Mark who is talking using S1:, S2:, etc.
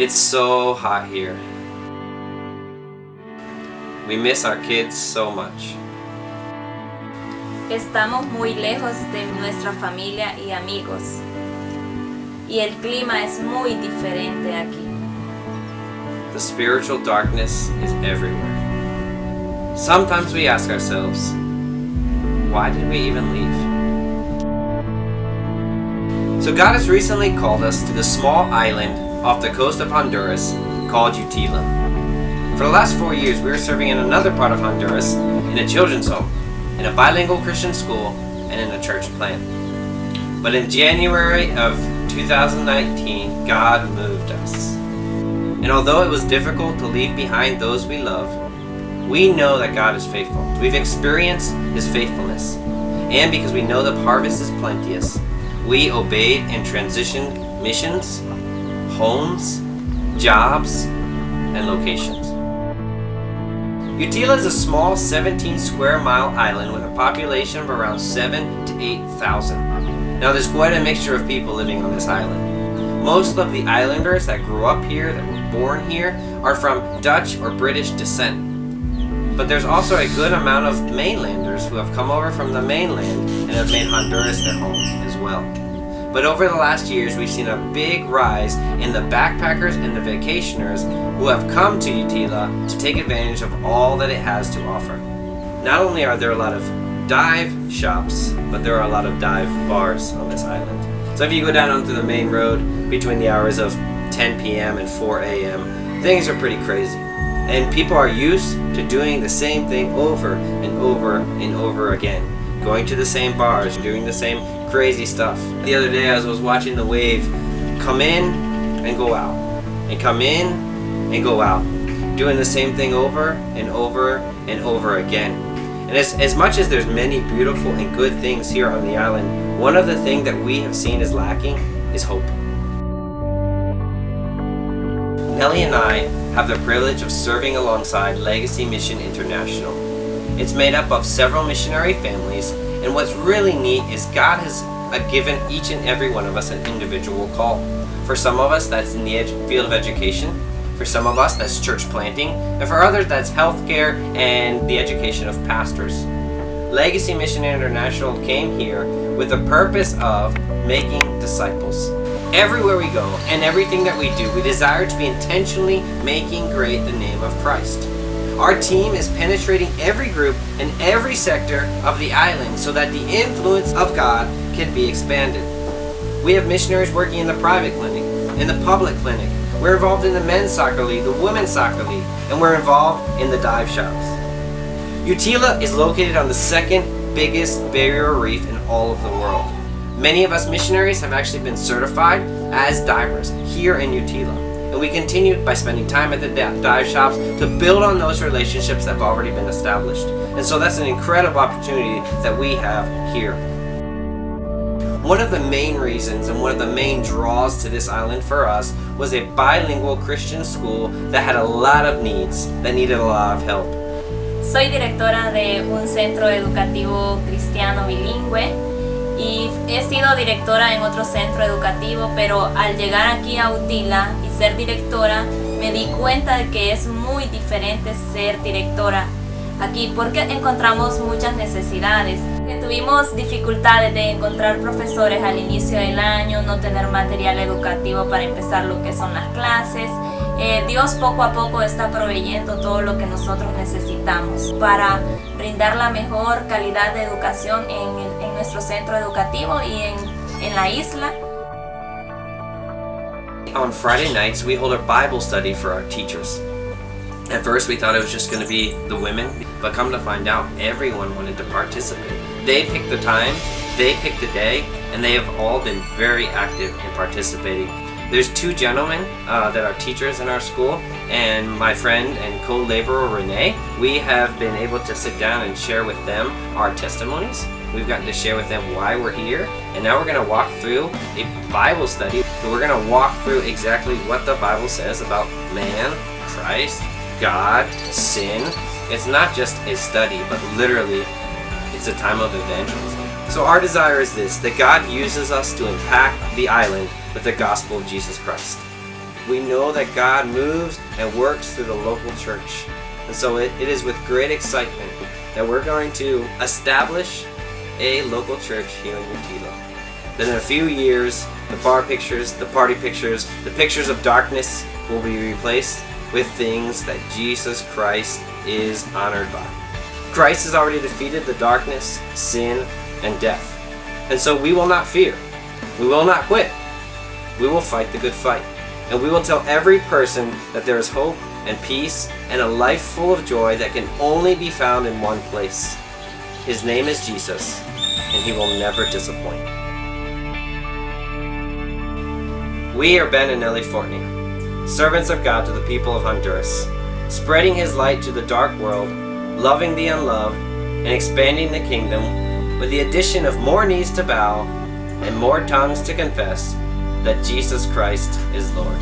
S1: It's so hot here. We miss our kids so much.
S2: Estamos muy lejos de nuestra familia y amigos. Y el clima es muy diferente aquí.
S1: The spiritual darkness is everywhere. Sometimes we ask ourselves, why did we even leave? So God has recently called us to the small island off the coast of Honduras called Utila. For the last 4 years, we were serving in another part of Honduras, in a children's home, in a bilingual Christian school, and in a church plant. But in January of 2019, God moved us. And although it was difficult to leave behind those we love, we know that God is faithful. We've experienced His faithfulness. And because we know the harvest is plenteous, we obeyed and transitioned missions, homes, jobs, and locations. Utila is a small 17 square mile island with a population of around 7,000 to 8,000. Now there's quite a mixture of people living on this island. Most of the islanders that grew up here, that were born here, are from Dutch or British descent. But there's also a good amount of mainlanders who have come over from the mainland and have made Honduras their home as well. But over the last years, we've seen a big rise in the backpackers and the vacationers who have come to Utila to take advantage of all that it has to offer. Not only are there a lot of dive shops, but there are a lot of dive bars on this island. So if you go down onto the main road between the hours of 10 p.m. and 4 a.m., things are pretty crazy. And people are used to doing the same thing over and over and over again. Going to the same bars, doing the same crazy stuff. The other day I was watching the wave come in and go out, and come in and go out, doing the same thing over and over and over again. And as much as there's many beautiful and good things here on the island, one of the things that we have seen is lacking is hope. Nellie and I have the privilege of serving alongside Legacy Mission International. It's made up of several missionary families, and what's really neat is God has given each and every one of us an individual call. For some of us, that's in the field of education. For some of us, that's church planting. And for others, that's healthcare and the education of pastors. Legacy Mission International came here with the purpose of making disciples. Everywhere we go and everything that we do, we desire to be intentionally making great the name of Christ. Our team is penetrating every group and every sector of the island so that the influence of God can be expanded. We have missionaries working in the private clinic, in the public clinic. We're involved in the men's soccer league, the women's soccer league, and we're involved in the dive shops. Utila is located on the second biggest barrier reef in all of the world. Many of us missionaries have actually been certified as divers here in Utila. And we continue by spending time at the dive shops to build on those relationships that have already been established. And so that's an incredible opportunity that we have here. One of the main reasons and one of the main draws to this island for us was a bilingual Christian school that had a lot of needs, that needed a lot of help.
S2: Soy directora de un centro educativo cristiano bilingüe y he sido directora en otro centro educativo, pero al llegar aquí a Utila y ser directora me di cuenta de que es muy diferente ser directora aquí porque encontramos muchas necesidades. Tuvimos dificultades de encontrar profesores al inicio del año, no tener material educativo para empezar lo que son las clases. Dios poco a poco está proveyendo todo lo que nosotros necesitamos para brindar la mejor calidad de educación en nuestro centro educativo y en la isla.
S1: On Friday nights, we hold a Bible study for our teachers. At first, we thought it was just going to be the women, but come to find out, everyone wanted to participate. They picked the time, they picked the day, and they have all been very active in participating. There's two gentlemen that are teachers in our school, and my friend and co-laborer Renee. We have been able to sit down and share with them our testimonies. We've gotten to share with them why we're here, and now we're going to walk through a Bible study. So we're going to walk through exactly what the Bible says about man, Christ, God, sin. It's not just a study, but literally it's a time of evangelism. So our desire is this, that God uses us to impact the island with the gospel of Jesus Christ. we know that God moves and works through the local church. And so it is with great excitement that we're going to establish a local church here in Utila. Then in a few years, the party pictures, the pictures of darkness will be replaced with things that Jesus Christ is honored by. Christ has already defeated the darkness, sin, and death. And so we will not fear. We will not quit. We will fight the good fight. And we will tell every person that there is hope and peace and a life full of joy that can only be found in one place. His name is Jesus, and he will never disappoint. We are Ben and Nely Fortney, servants of God to the people of Honduras, spreading his light to the dark world, loving the unloved, and expanding the kingdom with the addition of more knees to bow and more tongues to confess that Jesus Christ is Lord.